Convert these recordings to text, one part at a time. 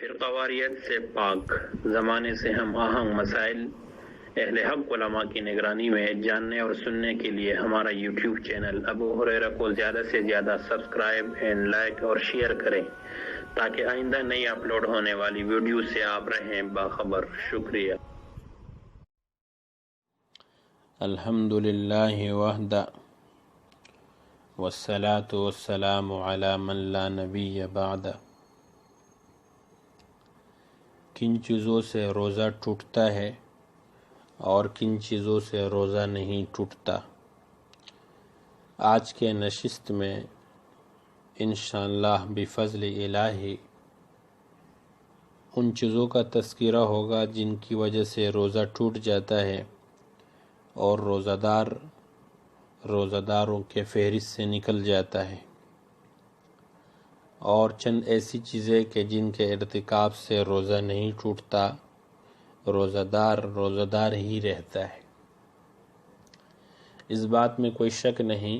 فرقہ واریت سے پاک زمانے سے ہم آہنگ مسائل اہل حق علماء کی نگرانی میں جاننے اور سننے کے لیے ہمارا یوٹیوب چینل ابو ہریرہ کو زیادہ سے زیادہ سبسکرائب اینڈ لائک اور شیئر کریں تاکہ آئندہ نئی اپلوڈ ہونے والی ویڈیو سے آپ رہیں باخبر۔ شکریہ۔ الحمد للہ وحدہ والصلاة والسلام علی من لا نبی بعد۔ کن چیزوں سے روزہ ٹوٹتا ہے اور کن چیزوں سے روزہ نہیں ٹوٹتا، آج کے نشست میں انشاءاللہ بفضل الہی ان چیزوں کا تذکرہ ہوگا جن کی وجہ سے روزہ ٹوٹ جاتا ہے اور روزہ داروں کے فہرست سے نکل جاتا ہے، اور چند ایسی چیزیں کہ جن کے ارتکاب سے روزہ نہیں ٹوٹتا، روزہ دار ہی رہتا ہے۔ اس بات میں کوئی شک نہیں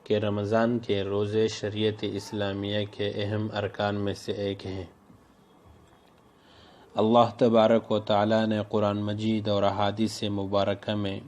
کہ رمضان کے روزے شریعت اسلامیہ کے اہم ارکان میں سے ایک ہیں۔ اللہ تبارک و تعالی نے قرآن مجید اور احادیث مبارکہ میں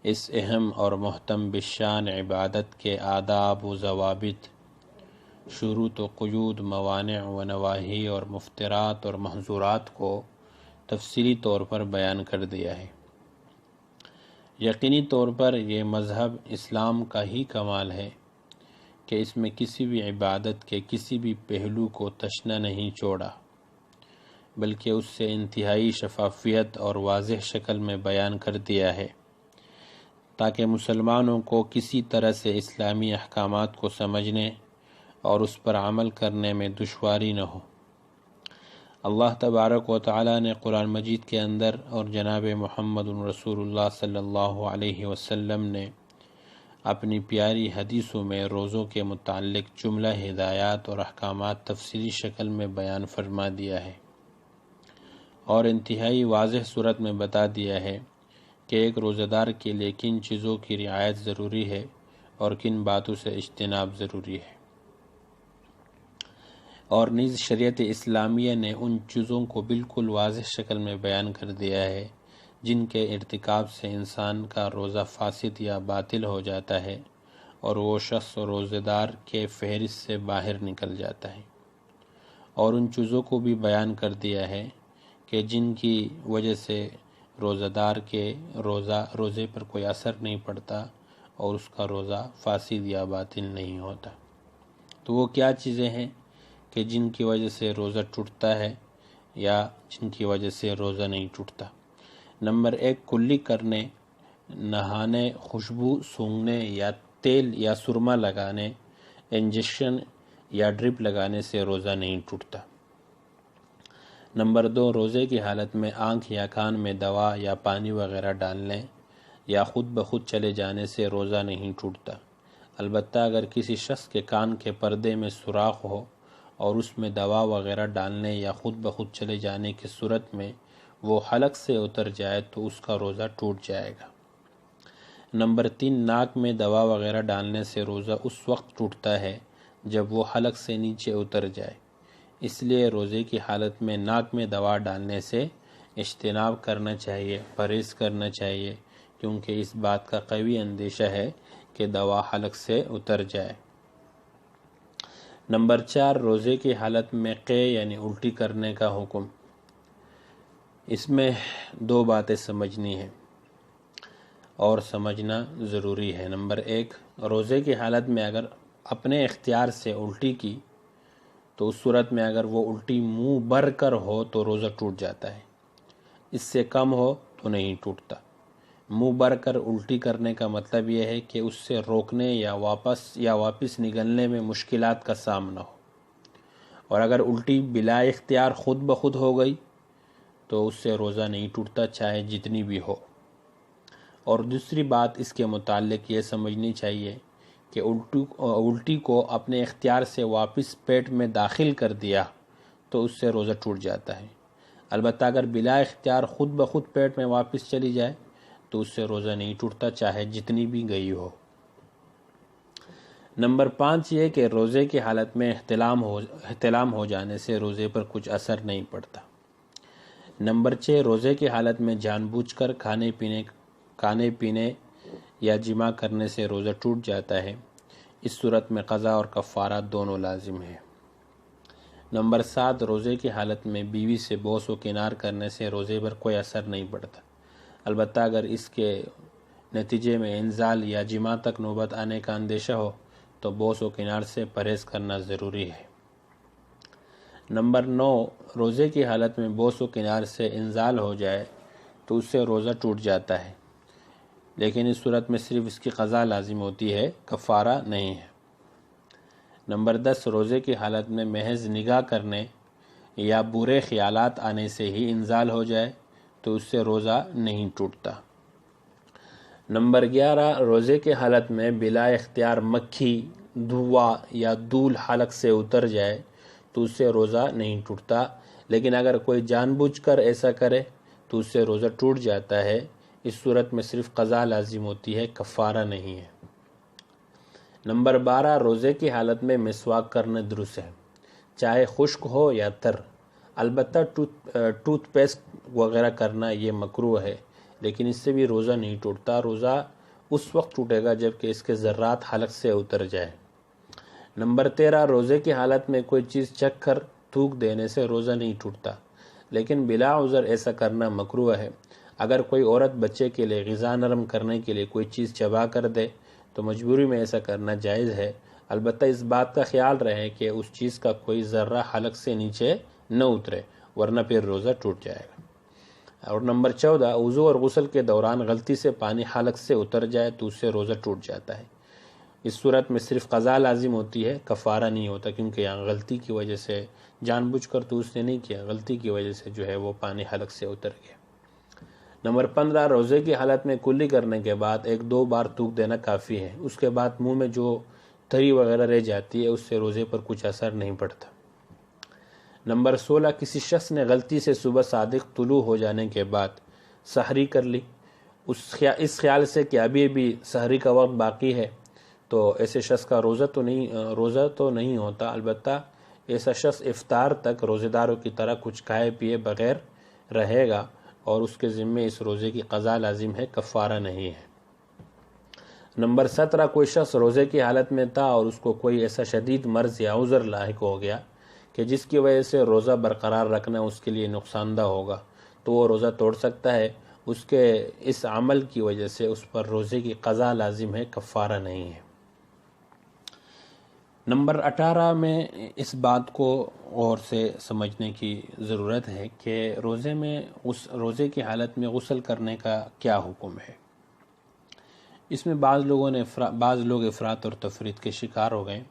اس اہم اور محترم بالشان عبادت کے آداب و ضوابط، شروط و قیود، موانع و نواہی اور مفترات اور محظورات کو تفصیلی طور پر بیان کر دیا ہے۔ یقینی طور پر یہ مذہب اسلام کا ہی کمال ہے کہ اس میں کسی بھی عبادت کے کسی بھی پہلو کو تشنہ نہیں چھوڑا، بلکہ اس سے انتہائی شفافیت اور واضح شکل میں بیان کر دیا ہے تاکہ مسلمانوں کو کسی طرح سے اسلامی احکامات کو سمجھنے اور اس پر عمل کرنے میں دشواری نہ ہو۔ اللہ تبارک و تعالی نے قرآن مجید کے اندر اور جناب محمد رسول اللہ صلی اللہ علیہ وسلم نے اپنی پیاری حدیثوں میں روزوں کے متعلق جملہ ہدایات اور احکامات تفصیلی شکل میں بیان فرما دیا ہے، اور انتہائی واضح صورت میں بتا دیا ہے کہ ایک روزہ دار کے لیے کن چیزوں کی رعایت ضروری ہے اور کن باتوں سے اجتناب ضروری ہے، اور نیز شریعت اسلامیہ نے ان چیزوں کو بالکل واضح شکل میں بیان کر دیا ہے جن کے ارتکاب سے انسان کا روزہ فاسد یا باطل ہو جاتا ہے اور وہ شخص روزہ دار کے فہرست سے باہر نکل جاتا ہے، اور ان چیزوں کو بھی بیان کر دیا ہے کہ جن کی وجہ سے روزہ دار کے روزے پر کوئی اثر نہیں پڑتا اور اس کا روزہ فاسد یا باطل نہیں ہوتا۔ تو وہ کیا چیزیں ہیں کہ جن کی وجہ سے روزہ ٹوٹتا ہے یا جن کی وجہ سے روزہ نہیں ٹوٹتا؟ نمبر 1، کلی کرنے، نہانے، خوشبو سونگھنے یا تیل یا سرما لگانے، انجیکشن یا ڈرپ لگانے سے روزہ نہیں ٹوٹتا۔ نمبر 2، روزے کی حالت میں آنکھ یا کان میں دوا یا پانی وغیرہ ڈالنے یا خود بخود چلے جانے سے روزہ نہیں ٹوٹتا، البتہ اگر کسی شخص کے کان کے پردے میں سوراخ ہو اور اس میں دوا وغیرہ ڈالنے یا خود بخود چلے جانے کی صورت میں وہ حلق سے اتر جائے تو اس کا روزہ ٹوٹ جائے گا۔ نمبر 3، ناک میں دوا وغیرہ ڈالنے سے روزہ اس وقت ٹوٹتا ہے جب وہ حلق سے نیچے اتر جائے، اس لیے روزے کی حالت میں ناک میں دوا ڈالنے سے اجتناب کرنا چاہیے، پرہیز کرنا چاہیے، کیونکہ اس بات کا قوی اندیشہ ہے کہ دوا حلق سے اتر جائے۔ نمبر 4، روزے کی حالت میں قے یعنی الٹی کرنے کا حکم۔ اس میں 2 باتیں سمجھنی ہیں اور سمجھنا ضروری ہے۔ نمبر 1، روزے کی حالت میں اگر اپنے اختیار سے الٹی کی تو اس صورت میں اگر وہ الٹی منہ بھر کر ہو تو روزہ ٹوٹ جاتا ہے، اس سے کم ہو تو نہیں ٹوٹتا۔ منہ بھر کر الٹی کرنے کا مطلب یہ ہے کہ اس سے روکنے یا واپس نگلنے میں مشکلات کا سامنا ہو، اور اگر الٹی بلا اختیار خود بخود ہو گئی تو اس سے روزہ نہیں ٹوٹتا، چاہے جتنی بھی ہو۔ اور دوسری بات اس کے متعلق یہ سمجھنی چاہیے کہ الٹی کو اپنے اختیار سے واپس پیٹ میں داخل کر دیا تو اس سے روزہ ٹوٹ جاتا ہے، البتہ اگر بلا اختیار خود بخود پیٹ میں واپس چلی جائے تو اس سے روزہ نہیں ٹوٹتا، چاہے جتنی بھی گئی ہو۔ نمبر 5 یہ کہ روزے کی حالت میں احتلام ہو جانے سے روزے پر کچھ اثر نہیں پڑتا۔ نمبر 6 روزے کی حالت میں جان بوجھ کر کھانے پینے یا جماع کرنے سے روزہ ٹوٹ جاتا ہے، اس صورت میں قضا اور کفارہ دونوں لازم ہیں۔ نمبر 7 روزے کی حالت میں بیوی سے بوس و کنار کرنے سے روزے پر کوئی اثر نہیں پڑتا، البتہ اگر اس کے نتیجے میں انزال یا جماع تک نوبت آنے کا اندیشہ ہو تو بوس و کنار سے پرہیز کرنا ضروری ہے۔ نمبر 9 روزے کی حالت میں بوس و کنار سے انزال ہو جائے تو اس سے روزہ ٹوٹ جاتا ہے، لیکن اس صورت میں صرف اس کی قضا لازم ہوتی ہے، کفارہ نہیں ہے۔ نمبر 10 روزے کی حالت میں محض نگاہ کرنے یا برے خیالات آنے سے ہی انزال ہو جائے تو اس سے روزہ نہیں ٹوٹتا۔ نمبر 11 روزے کی حالت میں بلا اختیار مکھی، دھواں یا دھول حلق سے اتر جائے تو اس سے روزہ نہیں ٹوٹتا، لیکن اگر کوئی جان بوجھ کر ایسا کرے تو اس سے روزہ ٹوٹ جاتا ہے، اس صورت میں صرف قضا لازم ہوتی ہے، کفارہ نہیں ہے۔ نمبر 12 روزے کی حالت میں مسواک کرنا درست ہے، چاہے خشک ہو یا تر، البتہ ٹوتھ پیسٹ وغیرہ کرنا یہ مکروہ ہے، لیکن اس سے بھی روزہ نہیں ٹوٹتا۔ روزہ اس وقت ٹوٹے گا جب کہ اس کے ذرات حلق سے اتر جائے۔ نمبر 13 روزے کی حالت میں کوئی چیز چکھ کر تھوک دینے سے روزہ نہیں ٹوٹتا، لیکن بلا عذر ایسا کرنا مکروہ ہے۔ اگر کوئی عورت بچے کے لیے غذا نرم کرنے کے لیے کوئی چیز چبا کر دے تو مجبوری میں ایسا کرنا جائز ہے، البتہ اس بات کا خیال رہے کہ اس چیز کا کوئی ذرہ حلق سے نیچے نہ اترے، ورنہ پھر روزہ ٹوٹ جائے گا۔ اور نمبر 14 وضو اور غسل کے دوران غلطی سے پانی حلق سے اتر جائے تو اس سے روزہ ٹوٹ جاتا ہے، اس صورت میں صرف قضا لازم ہوتی ہے، کفارہ نہیں ہوتا، کیونکہ یہاں غلطی کی وجہ سے جان بوجھ کر تو اس نے نہیں کیا، غلطی کی وجہ سے جو ہے وہ پانی حلق سے اتر گیا۔ نمبر 15 روزے کی حالت میں کلی کرنے کے بعد 1-2 بار تھوک دینا کافی ہے، اس کے بعد منہ میں جو تری وغیرہ رہ جاتی ہے اس سے روزے پر کچھ اثر نہیں پڑتا۔ نمبر 16 کسی شخص نے غلطی سے صبح صادق طلوع ہو جانے کے بعد سحری کر لی، اس خیال سے کہ ابھی سحری کا وقت باقی ہے، تو ایسے شخص کا روزہ تو نہیں ہوتا، البتہ ایسا شخص افطار تک روزہ داروں کی طرح کچھ کھائے پیے بغیر رہے گا اور اس کے ذمے اس روزے کی قضا لازم ہے، کفارہ نہیں ہے۔ نمبر 17 کوئی شخص روزے کی حالت میں تھا اور اس کو کوئی ایسا شدید مرض یا عذر لاحق ہو گیا کہ جس کی وجہ سے روزہ برقرار رکھنا اس کے لیے نقصان دہ ہوگا، تو وہ روزہ توڑ سکتا ہے، اس کے اس عمل کی وجہ سے اس پر روزے کی قضا لازم ہے، کفارہ نہیں ہے۔ نمبر 18 میں اس بات کو غور سے سمجھنے کی ضرورت ہے کہ روزے کی حالت میں غسل کرنے کا کیا حکم ہے۔ اس میں بعض لوگ افراط اور تفریط کے شکار ہو گئے،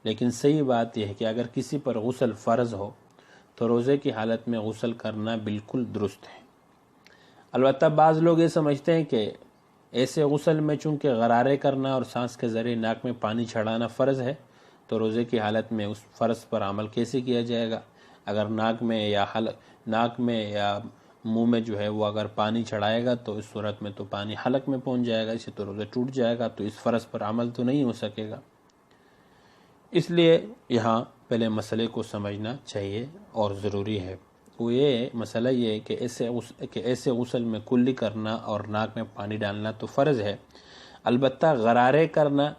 لیکن صحیح بات یہ ہے کہ اگر کسی پر غسل فرض ہو تو روزے کی حالت میں غسل کرنا بالکل درست ہے۔ البتہ بعض لوگ یہ سمجھتے ہیں کہ ایسے غسل میں چونکہ غرارے کرنا اور سانس کے ذریعے ناک میں پانی چڑھانا فرض ہے، تو روزے کی حالت میں اس فرض پر عمل کیسے کیا جائے گا؟ اگر ناک میں یا منہ میں جو ہے وہ اگر پانی چڑھائے گا تو اس صورت میں تو پانی حلق میں پہنچ جائے گا، اسے تو روزہ ٹوٹ جائے گا، تو اس فرض پر عمل تو نہیں ہو سکے گا۔ اس لیے یہاں پہلے مسئلے کو سمجھنا چاہیے اور ضروری ہے۔ وہ مسئلہ یہ ہے کہ ایسے غسل میں کلی کرنا اور ناک میں پانی ڈالنا تو فرض ہے، البتہ غرارے کرنا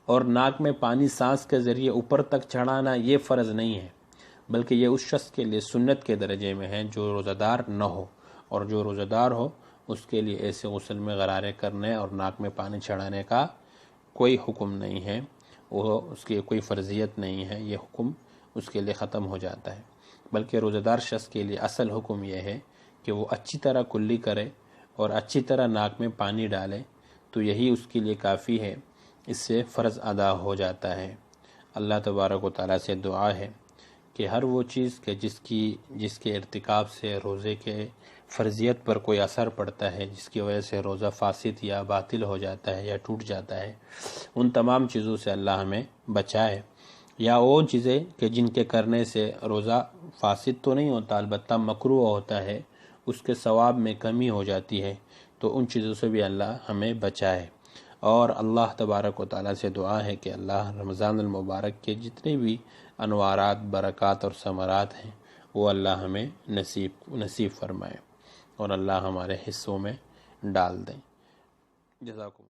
اور ناک میں پانی سانس کے ذریعے اوپر تک چڑھانا یہ فرض نہیں ہے، بلکہ یہ اس شخص کے لیے سنت کے درجے میں ہے جو روزہ دار نہ ہو، اور جو روزہ دار ہو اس کے لیے ایسے غسل میں غرارے کرنے اور ناک میں پانی چڑھانے کا کوئی حکم نہیں ہے، اس کی کوئی فرضیت نہیں ہے، یہ حکم اس کے لیے ختم ہو جاتا ہے۔ بلکہ روزہ دار شخص کے لیے اصل حکم یہ ہے کہ وہ اچھی طرح کلی کرے اور اچھی طرح ناک میں پانی ڈالے، تو یہی اس کے لیے کافی ہے، اس سے فرض ادا ہو جاتا ہے۔ اللہ تبارک و تعالیٰ سے دعا ہے کہ ہر وہ چیز کہ جس کے ارتکاب سے روزے کے فرضیت پر کوئی اثر پڑتا ہے، جس کی وجہ سے روزہ فاسد یا باطل ہو جاتا ہے یا ٹوٹ جاتا ہے، ان تمام چیزوں سے اللہ ہمیں بچائے، یا وہ چیزیں کہ جن کے کرنے سے روزہ فاسد تو نہیں ہوتا البتہ مکروہ ہوتا ہے، اس کے ثواب میں کمی ہو جاتی ہے، تو ان چیزوں سے بھی اللہ ہمیں بچائے، اور اللہ تبارک و تعالیٰ سے دعا ہے کہ اللہ رمضان المبارک کے جتنے بھی انوارات، برکات اور ثمرات ہیں وہ اللہ ہمیں نصیب فرمائے اور اللہ ہمارے حصوں میں ڈال دیں۔ جزاکم